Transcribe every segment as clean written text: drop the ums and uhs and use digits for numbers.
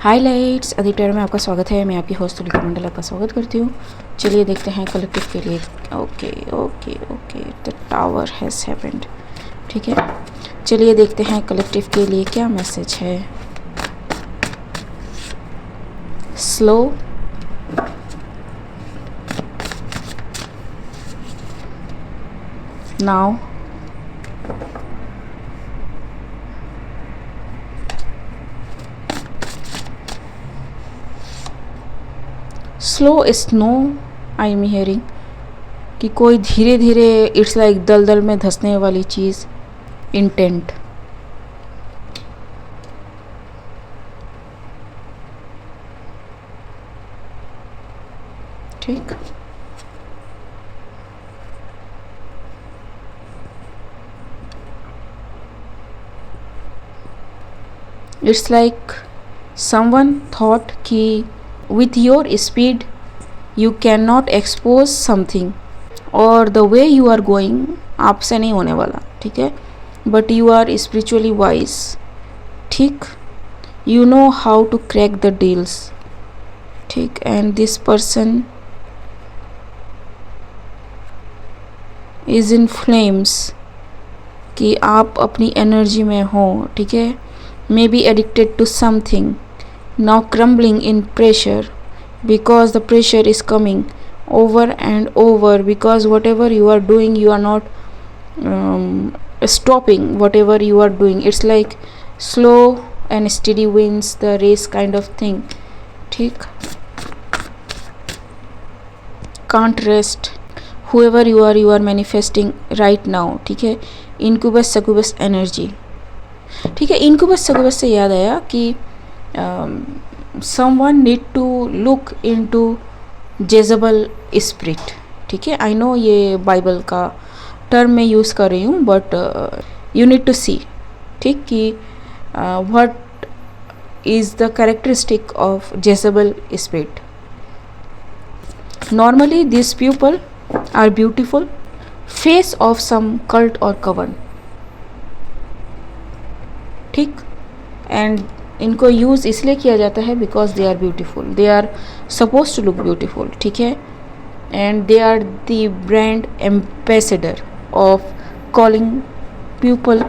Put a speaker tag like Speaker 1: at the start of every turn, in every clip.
Speaker 1: Highlights अदिप्टर में आपका स्वागत है। मैं आपकी होस्ट तुलिका मंडल आपका स्वागत करती हूँ। चलिए देखते हैं कलेक्टिव के लिए। Okay okay okay the tower has happened. ठीक है, चलिए देखते हैं कलेक्टिव के लिए क्या मैसेज है। Slow, now, slow snow I am hearing कि कोई धीरे धीरे, इट्स लाइक दलदल में धंसने वाली चीज़, इंटेंट। ठीक, इट्स लाइक समवन थॉट कि with your speed you cannot expose something और the way you are going आपसे नहीं होने वाला। ठीक है, but you are spiritually wise। ठीक, you know how to crack the deals। ठीक, and this person is in flames कि आप अपनी एनर्जी में हो। ठीक है, may be addicted to something, now crumbling in pressure because the pressure is coming over and over, because whatever you are doing you are not stopping whatever you are doing। it's like slow and steady wins the race kind of thing। ठीक, can't rest whoever you are manifesting right now। ठीक है, incubus succubus energy. ठीक है, incubus succubus से याद आया कि someone need to look into Jezebel spirit. ठीक है, आई नो ये बाइबल का टर्म मैं यूज़ कर रही हूँ, but you need to see. ठीक, कि what is the characteristic of Jezebel spirit. Normally this people are beautiful face of some cult और कवन। ठीक, एंड इनको यूज़ इसलिए किया जाता है because they are beautiful, they are suppose to look beautiful. ठीक है, and they are the brand ambassador of calling people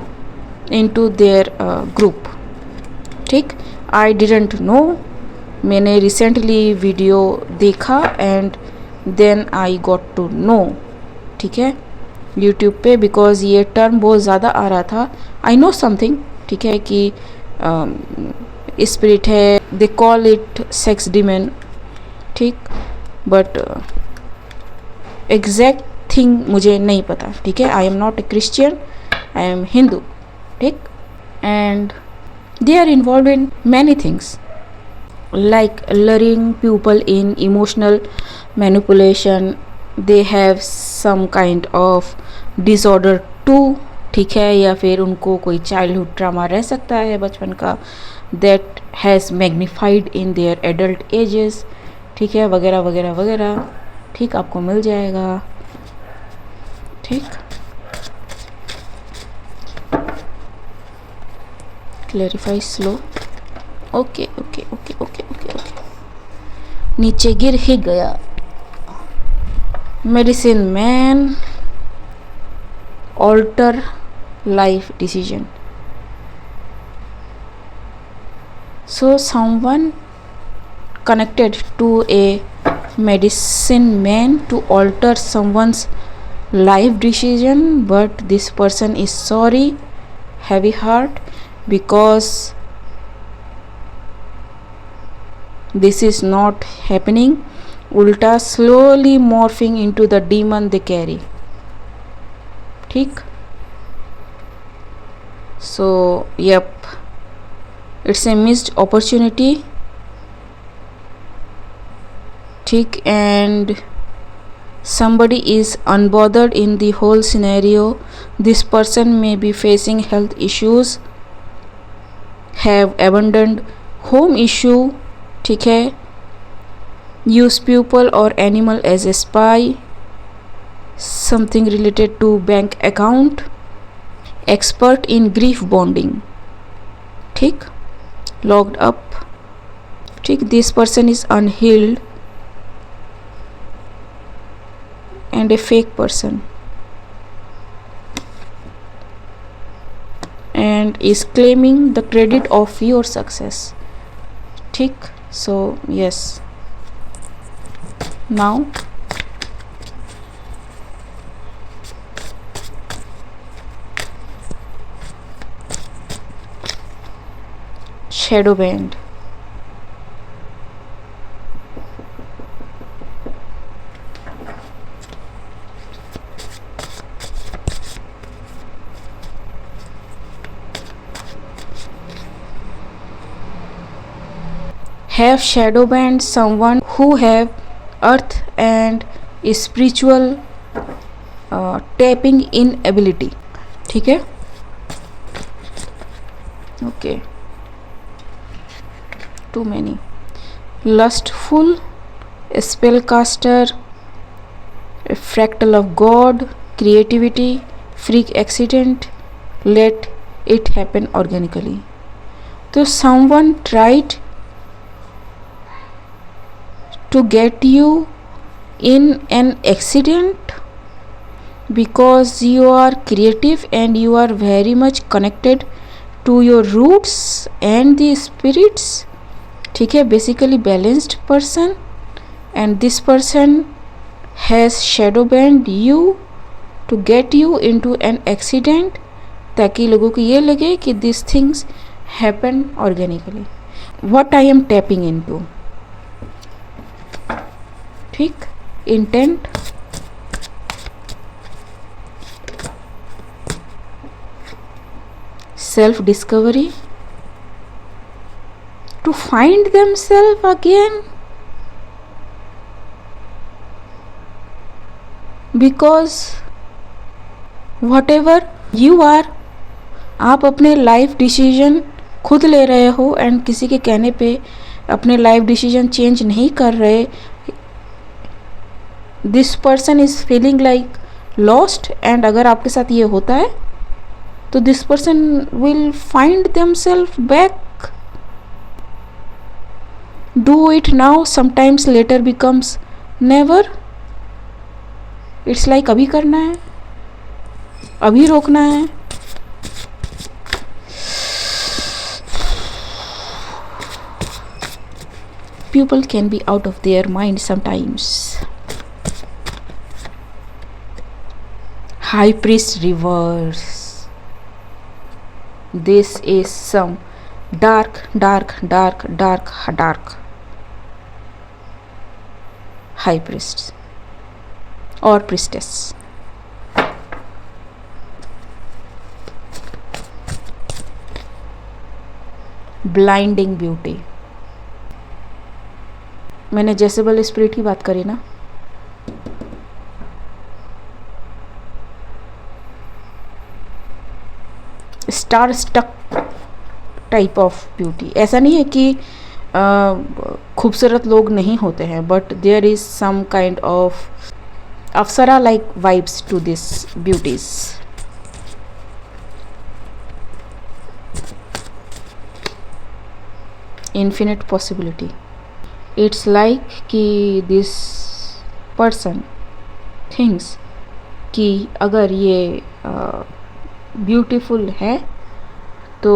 Speaker 1: into their group. ठीक, आई डिडंट नो, मैंने रिसेंटली वीडियो देखा and then I got to know. ठीक है, YouTube पे, because ये term बहुत ज़्यादा आ रहा था। I know something. ठीक है, कि स्पिरिट है, they call it sex demon. ठीक, बट एग्जैक्ट थिंग मुझे नहीं पता। ठीक है, I am not a Christian, I am Hindu. ठीक, and they are involved in many things like luring people in emotional manipulation, they have some kind of disorder too। ठीक है, या फिर उनको कोई चाइल्डहुड ट्रामा रह सकता है बचपन का, that has magnified in their adult ages। ठीक है, वगैरह वगैरह वगैरह। ठीक, आपको मिल जाएगा। ठीक, clarify slow. Okay okay okay okay okay okay, नीचे गिर ही गया। Medicine man, alter life decision. So someone connected to a medicine man to alter someone's life decision, but this person is sorry, heavy heart, because this is not happening, ulta slowly morphing into the demon they carry। ठीक, so yep, it's a missed opportunity। ठीक, and somebody is unbothered in the whole scenario। this person may be facing health issues, have abandoned home issue। ठीक है, use people or animal as a spy, something related to bank account, expert in grief bonding। ठीक, locked up ठीक, this person is unhealed and a fake person and is claiming the credit of your success. ठीक, so yes, now shadow band. Have shadow band someone who have earth and spiritual tapping in ability. ठीक है, okay, too many. Lustful, spellcaster, fractal of God, creativity, freak accident, let it happen organically. तो someone tried to get you in an accident because you are creative and you are very much connected to your roots and the spirits. ठीक है, basically balanced person, and this person has shadow banned you to get you into an accident ताकि लोगों को ये लगे कि these things happen organically. What I am tapping into, ठीक, intent, self discovery, to find themselves again, because whatever you are, आप अपने life decision खुद ले रहे हो एंड किसी के कहने पे अपने लाइफ डिसीजन चेंज नहीं कर रहे. This person is feeling like lost, and अगर आपके साथ ये होता है तो this person will find themselves back. Do it now, sometimes later becomes never. It's like अभी करना है, अभी रोकना है. People can be out of their mind sometimes. High priest reverse. This is some dark high priest or priestess. Blinding beauty. मैंने जेसेबल spirit की बात करी ना, star stuck type of beauty. ऐसा नहीं है कि खूबसूरत लोग नहीं होते हैं, but there is some kind of apsara like vibes to this beauties. Infinite possibility. It's like कि दिस पर्सन थिंक्स कि अगर ये ब्यूटीफुल है तो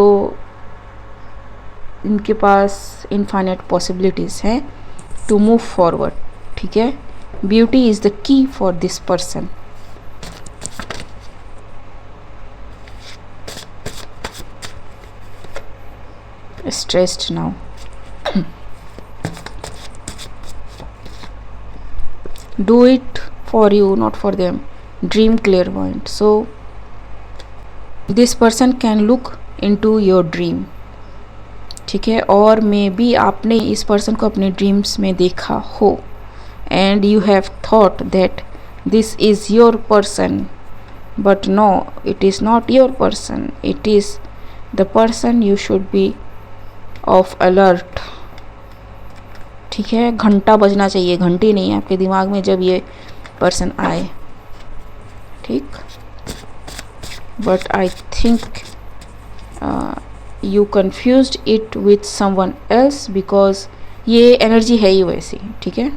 Speaker 1: इनके पास इनफाइनाइट पॉसिबिलिटीज़ हैं टू मूव फॉरवर्ड. ठीक है, beauty is the key for this person. Stressed now. Do it for you, not for them. Dream clairvoyant. So this person can look into your dream. ठीक है, और may be आपने इस person को अपने dreams में देखा हो and you have thought that this is your person, but no, it is not your person. It is the person you should be of alert. ठीक है, घंटा बजना चाहिए, घंटी नहीं आपके दिमाग में जब ये पर्सन आए. ठीक, but I think you confused it with someone else because ये एनर्जी है ही वैसी, ठीक है।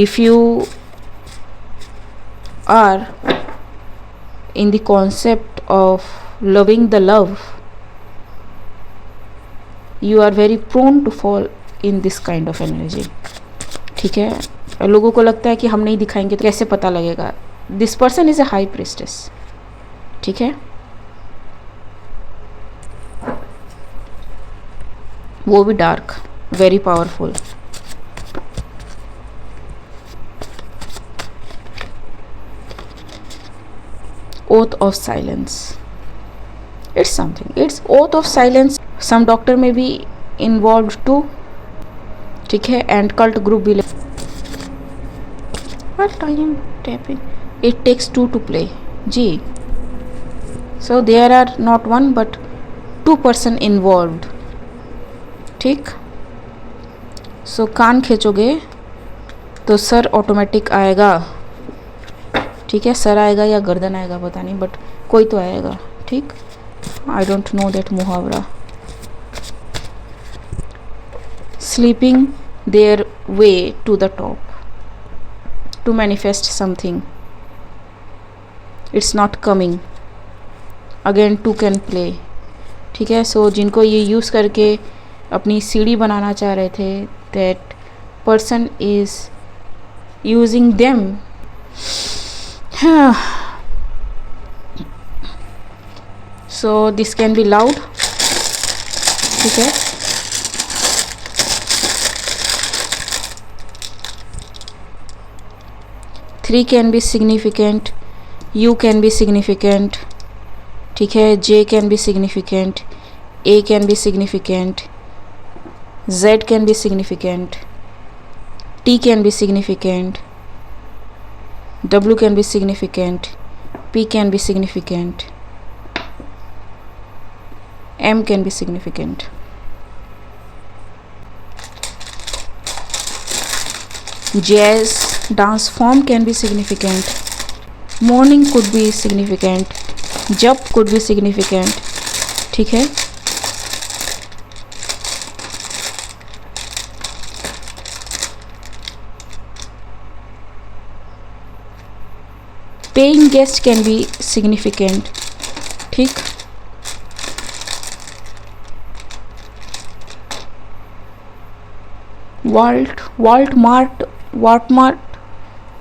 Speaker 1: If you are in the concept of loving the love, you are very prone to fall in this kind of energy, ठीक है। लोगों को लगता है कि हम नहीं दिखाएंगे तो कैसे पता लगेगा। This person is a high priestess, ठीक है। वो भी dark, very powerful. oath of silence, it's something, it's oath of silence। some doctor may be involved too, ठीक है। and cult group भी। what I am tapping, it takes two to play ji. so there are not one but two person involved, ठीक। so कान खींचोगे तो sir automatic आएगा, ठीक है। Sir आएगा या गर्दन आएगा पता नहीं, बट कोई तो आएगा, ठीक। आई डोंट नो दैट मुहावरा। Sleeping their way to the top to manifest something, it's not coming again, two can play, ठीक है। सो जिनको ये यूज़ करके अपनी सीढ़ी बनाना चाह रहे थे, that person is using them. so this can be loud, ठीक है। Three can be significant, you can be significant, ठीक है। J can be significant, A can be significant, Z can be significant, T can be significant, W can be significant, P can be significant, M can be significant. Jazz dance form can be significant. Morning could be significant. Jump could be significant, ठीक है। Paying guest can be significant, ठीक। Walmart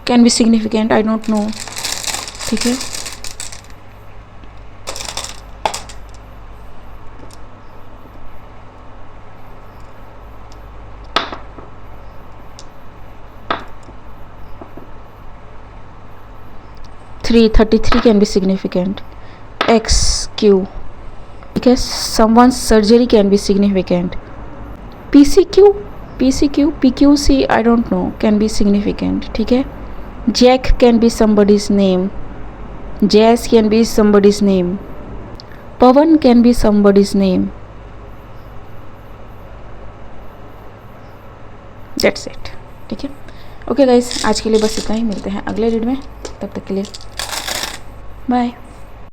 Speaker 1: can be significant, I don't know, ठीक है। Three 33 can be significant, XQ, because someone's surgery can be significant, PQC I don't know can be significant, ठीक है। Jack can be somebody's name, Jazz can be somebody's name, Pavan can be somebody's name, that's it, ठीक है। Okay guys, आज के लिए बस इतना ही, मिलते हैं अगले रीड में, तब तक के लिए बाय।